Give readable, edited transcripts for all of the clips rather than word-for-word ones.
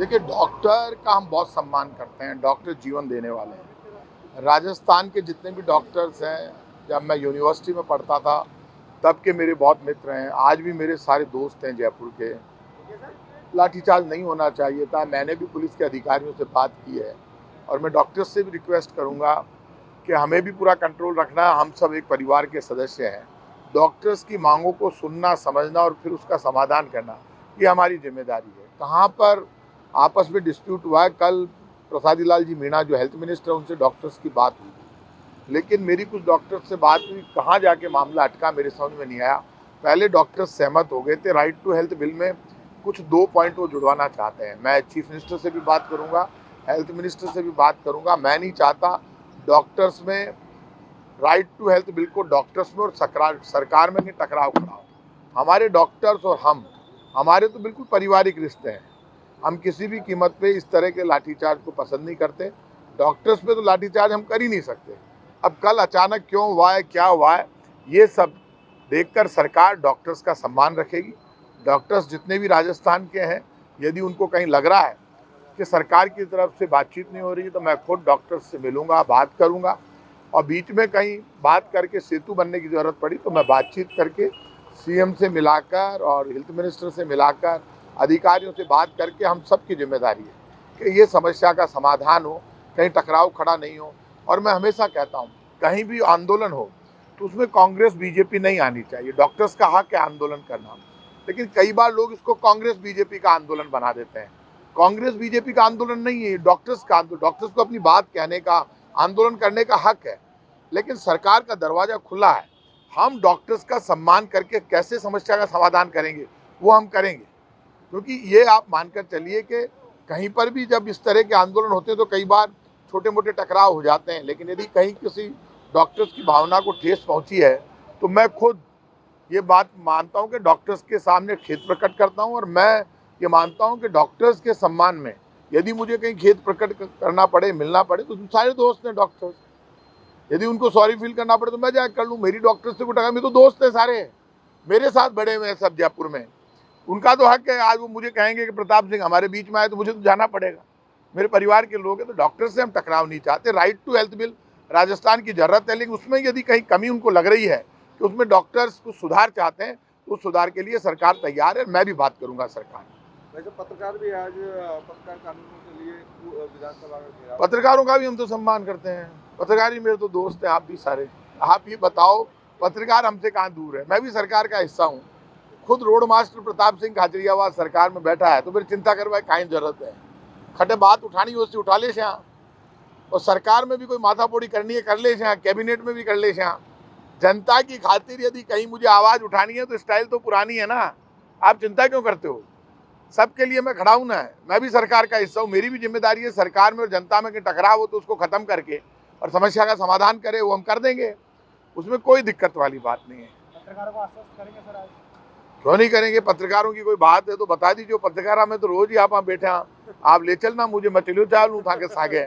देखिए, डॉक्टर का हम बहुत सम्मान करते हैं। डॉक्टर जीवन देने वाले हैं। राजस्थान के जितने भी डॉक्टर्स हैं, जब मैं यूनिवर्सिटी में पढ़ता था तब के मेरे बहुत मित्र हैं, आज भी मेरे सारे दोस्त हैं जयपुर के। लाठीचार्ज नहीं होना चाहिए था। मैंने भी पुलिस के अधिकारियों से बात की है और मैं डॉक्टर्स से भी रिक्वेस्ट करूंगा कि हमें भी पूरा कंट्रोल रखना है। हम सब एक परिवार के सदस्य हैं। डॉक्टर्स की मांगों को सुनना, समझना और फिर उसका समाधान करना, ये हमारी जिम्मेदारी है। कहाँ पर आपस में डिस्प्यूट हुआ है, कल प्रसादी लाल जी मीणा जो हेल्थ मिनिस्टर, उनसे डॉक्टर्स की बात हुई, लेकिन मेरी कुछ डॉक्टर्स से बात हुई, कहाँ जाके मामला अटका मेरे समझ में नहीं आया। पहले डॉक्टर्स सहमत हो गए थे। राइट टू हेल्थ बिल में कुछ 2 पॉइंट वो जुड़वाना चाहते हैं। मैं चीफ मिनिस्टर से भी बात करूंगा, हेल्थ मिनिस्टर से भी बात करूंगा। मैं नहीं चाहता डॉक्टर्स में, राइट टू हेल्थ बिल को डॉक्टर्स में और सरकार में नहीं टकराव खड़ा हो। हमारे डॉक्टर्स और हमारे तो बिल्कुल पारिवारिक रिश्ते हैं। हम किसी भी कीमत पे इस तरह के लाठीचार्ज को पसंद नहीं करते। डॉक्टर्स पे तो लाठीचार्ज हम कर ही नहीं सकते। अब कल अचानक क्यों हुआ है, क्या हुआ है, ये सब देखकर सरकार डॉक्टर्स का सम्मान रखेगी। डॉक्टर्स जितने भी राजस्थान के हैं, यदि उनको कहीं लग रहा है कि सरकार की तरफ से बातचीत नहीं हो रही है, तो मैं खुद डॉक्टर्स से मिलूंगा, बात करूंगा और बीच में कहीं बात करके सेतु बनने की ज़रूरत पड़ी तो मैं बातचीत करके सीएम से मिलाकर और हेल्थ मिनिस्टर से मिलाकर अधिकारियों से बात करके, हम सब की जिम्मेदारी है कि ये समस्या का समाधान हो, कहीं टकराव खड़ा नहीं हो। और मैं हमेशा कहता हूँ, कहीं भी आंदोलन हो तो उसमें कांग्रेस बीजेपी नहीं आनी चाहिए। डॉक्टर्स का हक है आंदोलन करना, लेकिन कई बार लोग इसको कांग्रेस बीजेपी का आंदोलन बना देते हैं। कांग्रेस बीजेपी का आंदोलन नहीं है, डॉक्टर्स का आंदोलन। डॉक्टर्स को अपनी बात कहने का, आंदोलन करने का हक है, लेकिन सरकार का दरवाजा खुला है। हम डॉक्टर्स का सम्मान करके कैसे समस्या का समाधान करेंगे, वो हम करेंगे। क्योंकि ये आप मानकर चलिए कि कहीं पर भी जब इस तरह के आंदोलन होते हैं तो कई बार छोटे मोटे टकराव हो जाते हैं, लेकिन यदि कहीं किसी डॉक्टर्स की भावना को ठेस पहुंची है तो मैं खुद ये बात मानता हूं कि डॉक्टर्स के सामने खेद प्रकट करता हूं। और मैं ये मानता हूं कि डॉक्टर्स के सम्मान में यदि मुझे कहीं खेद प्रकट करना पड़े, मिलना पड़े, तो सारे दोस्त हैं डॉक्टर्स। यदि उनको सॉरी फील करना पड़े तो मैं जाकर कर लूँ। मेरी डॉक्टर्स से कोई टकराव, मेरे तो दोस्त हैं सारे, मेरे साथ बड़े हुए हैं सब जयपुर में। उनका तो हक है। आज वो मुझे कहेंगे कि प्रताप सिंह हमारे बीच में आए तो मुझे तो जाना पड़ेगा। मेरे परिवार के लोग हैं, तो डॉक्टर से हम टकराव नहीं चाहते। Right to health bill Rajasthan की जरूरत है, लेकिन उसमें यदि कहीं कमी उनको लग रही है कि उसमें डॉक्टर्स कुछ सुधार चाहते हैं, तो उस सुधार के लिए सरकार तैयार है। मैं भी बात करूंगा सरकार। वैसे पत्रकार भी आज पत्रकार कानूनों के लिए विधानसभा में घेराव। पत्रकारों का भी हम तो सम्मान करते हैं। पत्रकार ही मेरे तो दोस्त हैं, आप भी सारे। आप ये बताओ, पत्रकार हमसे कहाँ दूर है? मैं भी सरकार का हिस्सा हूँ। खुद रोड मास्टर प्रताप सिंह खाचरियावाद सरकार में बैठा है, तो फिर चिंता करवाए काहे जरूरत है? खटे बात उठानी हो उससे उठा ले श्या, और सरकार में भी कोई माथापोड़ी करनी है कर ले श्या, कैबिनेट में भी कर ले श्या। जनता की खातिर यदि कहीं मुझे आवाज उठानी है तो स्टाइल तो पुरानी है ना। आप चिंता क्यों करते हो? सबके लिए मैं खड़ा हूं ना। मैं भी सरकार का हिस्सा हूँ। मेरी भी जिम्मेदारी है सरकार में और जनता में कि टकराव हो तो उसको खत्म करके और समस्या का समाधान करे, वो हम कर देंगे। उसमें कोई दिक्कत वाली बात नहीं है। पत्रकारों को आश्वस्त करेंगे सर आज? क्यों नहीं करेंगे? पत्रकारों की कोई बात है तो बता दीजिए। पत्रकार में तो रोज ही आप बैठे हैं, आप ले चलना मुझे, मैं चलो चाल लूँ था के सागे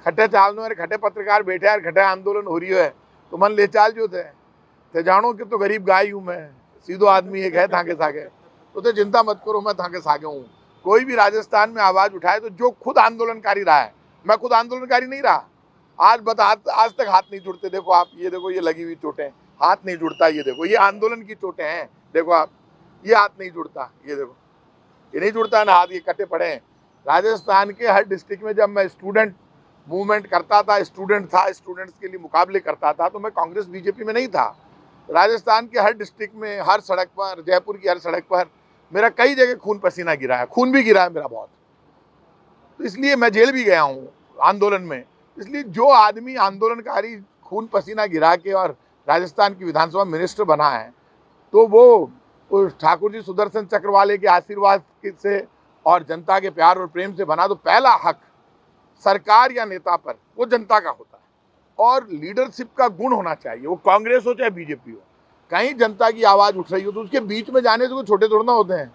खटे चाल नो, खटे पत्रकार बैठे यार, खटे आंदोलन हो रही है तो मन ले चाल जो थे जानो कि तो गरीब गाय हूँ मैं, सीधो आदमी एक है थाके सागे, तो चिंता मत करो, मैं थाके सागे हूँ। कोई भी राजस्थान में आवाज उठाए तो जो खुद आंदोलनकारी रहा है, मैं खुद आंदोलनकारी नहीं रहा, आज तक हाथ नहीं जुड़ते। देखो आप, ये देखो, ये लगी हुई चोटें, हाथ नहीं जुड़ता। ये देखो, ये आंदोलन की चोटें हैं। देखो आप, ये हाथ नहीं जुड़ता, ये देखो, ये नहीं जुड़ता ना हाथ, ये कटे पड़े हैं। राजस्थान के हर डिस्ट्रिक्ट में जब मैं स्टूडेंट मूवमेंट करता था, स्टूडेंट था, स्टूडेंट्स के लिए मुकाबले करता था, तो मैं कांग्रेस बीजेपी में नहीं था। राजस्थान के हर डिस्ट्रिक्ट में, हर सड़क पर, जयपुर की हर सड़क पर मेरा कई जगह खून पसीना गिरा है, खून भी गिरा है मेरा बहुत। तो इसलिए मैं जेल भी गया हूँ आंदोलन में। इसलिए जो आदमी आंदोलनकारी खून पसीना गिरा के और राजस्थान की विधानसभा मिनिस्टर बना है, तो वो ठाकुर जी सुदर्शन चक्र वाले के आशीर्वाद से और जनता के प्यार और प्रेम से बना, तो पहला हक सरकार या नेता पर वो जनता का होता है। और लीडरशिप का गुण होना चाहिए, वो कांग्रेस हो चाहे बीजेपी हो। कहीं जनता की आवाज उठ रही हो तो उसके बीच में जाने से कोई छोटे थोड़ा ना होते हैं।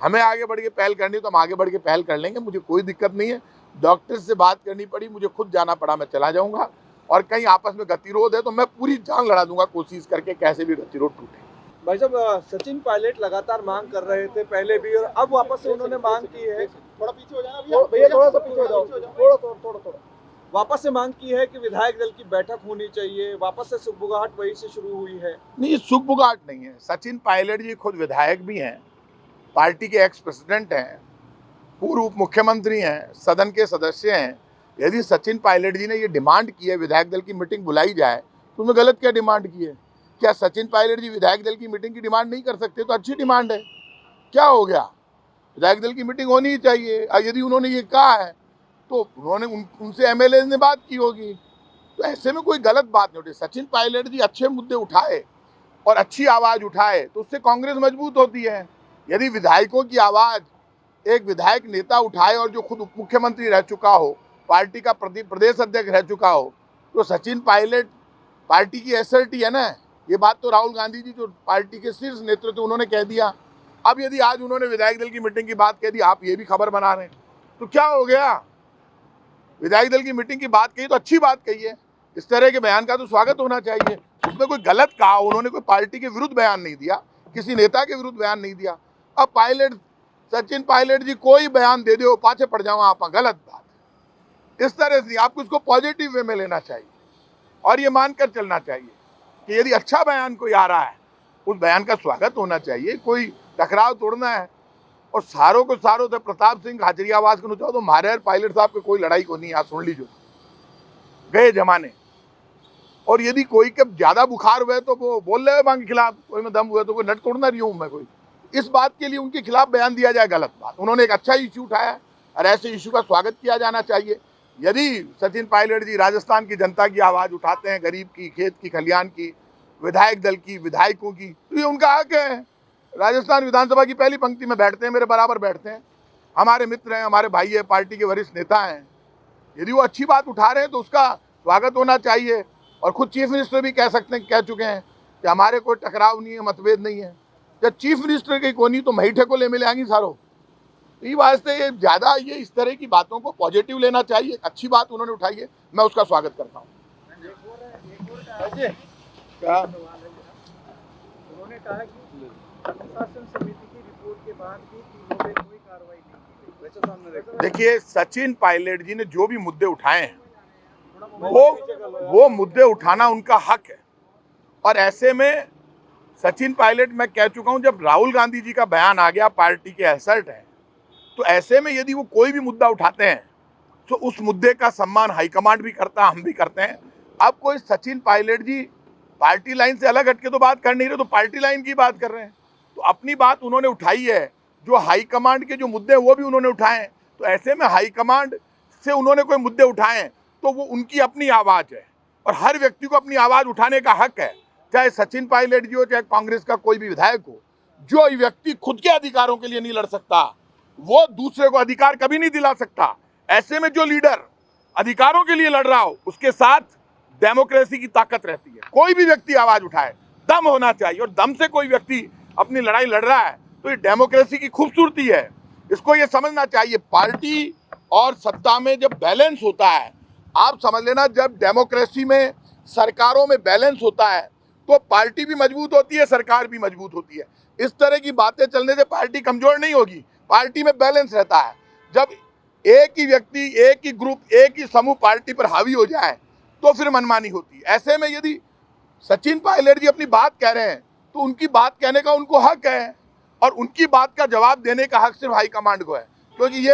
हमें आगे बढ़ के पहल करनी तो हम आगे बढ़ के पहल कर लेंगे, मुझे कोई दिक्कत नहीं है। डॉक्टर से बात करनी पड़ी, मुझे खुद जाना पड़ा, मैं चला जाऊंगा। और कहीं आपस में गतिरोध है तो मैं पूरी जान लड़ा दूंगा, कोशिश करके कैसे भी गतिरोध टूटे। भाई साहब, सचिन पायलट लगातार मांग कर रहे थे पहले भी, और अब वापस से उन्होंने मांग की है। थोड़ा पीछे हो जाना भैया, थोड़ा सा पीछे हो जाओ, थोड़ा वापस से मांग की है कि विधायक दल की बैठक होनी चाहिए। वापस से सुगबुगाहट वहीं से शुरू हुई है। नहीं, सुगबुगाहट नहीं है। सचिन पायलट जी खुद विधायक भी हैं, पार्टी के एक्स प्रेसिडेंट हैं, पूर्व उप मुख्यमंत्री हैं, सदन के सदस्य हैं। यदि सचिन पायलट जी ने ये डिमांड की है विधायक दल की मीटिंग बुलाई जाए, तो उन्होंने गलत क्या डिमांड की है? क्या सचिन पायलट जी विधायक दल की मीटिंग की डिमांड नहीं कर सकते? तो अच्छी डिमांड है, क्या हो गया? विधायक दल की मीटिंग होनी ही चाहिए। यदि उन्होंने ये कहा है तो उन्होंने उनसे एमएलए ने बात की होगी, तो ऐसे में कोई गलत बात नहीं होती। सचिन पायलट जी अच्छे मुद्दे उठाए और अच्छी आवाज़ उठाए तो उससे कांग्रेस मजबूत होती है। यदि विधायकों की आवाज़ एक विधायक नेता उठाए और जो खुद उप मुख्यमंत्री रह चुका हो, पार्टी का प्रदेश अध्यक्ष रह चुका हो, तो सचिन पायलट पार्टी की एसर्टी है ना। ये बात तो राहुल गांधी जी जो पार्टी के शीर्ष नेतृत्व उन्होंने कह दिया। अब यदि आज उन्होंने विधायक दल की मीटिंग की बात कह दी, आप ये भी खबर बना रहे हैं, तो क्या हो गया? विधायक दल की मीटिंग की बात कही तो अच्छी बात कही है। इस तरह के बयान का तो स्वागत होना चाहिए। उसमें कोई गलत कहा, उन्होंने कोई पार्टी के विरुद्ध बयान नहीं दिया, किसी नेता के विरुद्ध बयान नहीं दिया। अब पायलट सचिन पायलट जी कोई बयान दे दो, पाछे पड़ जाओ आप, गलत बात। इस तरह से आपको इसको पॉजिटिव वे में लेना चाहिए और ये मानकर चलना चाहिए कि यदि अच्छा बयान कोई आ रहा है, उस बयान का स्वागत होना चाहिए। कोई टकराव तोड़ना है और सारों को सारों से प्रताप सिंह हाजरियावास को चाहो तो मारे और पायलट साहब की कोई लड़ाई को नहीं। आप सुन लीजिए, गए जमाने। और यदि कोई के ज्यादा बुखार हुए तो वो बोल रहे हैं के खिलाफ, कोई में दम हुए तो कोई नट तोड़ना रही हूँ मैं कोई। इस बात के लिए उनके खिलाफ बयान दिया जाए, गलत बात। उन्होंने एक अच्छा इश्यू उठाया और ऐसे इश्यू का स्वागत किया जाना चाहिए। यदि सचिन पायलट जी राजस्थान की जनता की आवाज़ उठाते हैं, गरीब की, खेत की, खलियान की, विधायक दल की, विधायकों की, तो ये उनका हक है। राजस्थान विधानसभा की पहली पंक्ति में बैठते हैं, मेरे बराबर बैठते हैं, हमारे मित्र हैं, हमारे भाई है, पार्टी के वरिष्ठ नेता हैं। यदि वो अच्छी बात उठा रहे हैं तो उसका स्वागत होना चाहिए। और खुद चीफ मिनिस्टर भी कह सकते हैं, कह चुके हैं कि हमारे कोई टकराव नहीं है, मतभेद नहीं है। जब चीफ मिनिस्टर की कोनी तो महीठे को ले मिले आएंगी सारों। ये वास्ते ये ज़्यादा ये इस तरह की बातों को पॉजिटिव लेना चाहिए। अच्छी बात उन्होंने उठाई है, मैं उसका स्वागत करता हूँ। क्या उन्होंने कहा कि अनुशासन समिति की रिपोर्ट के बाद भी तीनों पे कोई कार्रवाई नहीं की गई। देखिए, सचिन पायलट जी ने जो भी मुद्दे उठाए हैं वो मुद्दे उठाना उनका हक है। और ऐसे में सचिन पायलट, मैं कह चुका हूं, जब राहुल गांधी जी का बयान आ गया पार्टी के एसर्ट है, तो ऐसे में यदि वो कोई भी मुद्दा उठाते हैं तो उस मुद्दे का सम्मान हाईकमांड भी करता है, हम भी करते हैं। अब कोई सचिन पायलट जी पार्टी लाइन से अलग हटके तो बात कर नहीं रहे, तो पार्टी लाइन की बात कर रहे हैं। तो अपनी बात उन्होंने उठाई है, जो हाईकमांड के जो मुद्दे हैं वो भी उन्होंने उठाए हैं। तो ऐसे में हाईकमांड से उन्होंने कोई मुद्दे उठाए हैं तो वो उनकी अपनी आवाज़ है और हर व्यक्ति को अपनी आवाज़ उठाने का हक है, चाहे सचिन पायलट जी हो, चाहे कांग्रेस का कोई भी विधायक हो। जो व्यक्ति खुद के अधिकारों के लिए नहीं लड़ सकता, वो दूसरे को अधिकार कभी नहीं दिला सकता। ऐसे में जो लीडर अधिकारों के लिए लड़ रहा हो, उसके साथ डेमोक्रेसी की ताकत रहती है। कोई भी व्यक्ति आवाज़ उठाए, दम होना चाहिए, और दम से कोई व्यक्ति अपनी लड़ाई लड़ रहा है तो ये डेमोक्रेसी की खूबसूरती है। इसको ये समझना चाहिए। पार्टी और सत्ता में जब बैलेंस होता है, आप समझ लेना, जब डेमोक्रेसी में, सरकारों में बैलेंस होता है तो पार्टी भी मजबूत होती है, सरकार भी मजबूत होती है। इस तरह की बातें चलने से पार्टी कमजोर नहीं होगी। पार्टी में बैलेंस रहता है। जब एक ही व्यक्ति, एक ही ग्रुप, एक ही समूह पार्टी पर हावी हो जाए तो फिर मनमानी होती है। ऐसे में यदि सचिन पायलट जी अपनी बात कह रहे हैं तो उनकी बात कहने का उनको हक है और उनकी बात का जवाब देने का हक सिर्फ हाईकमांड को है, क्योंकि ये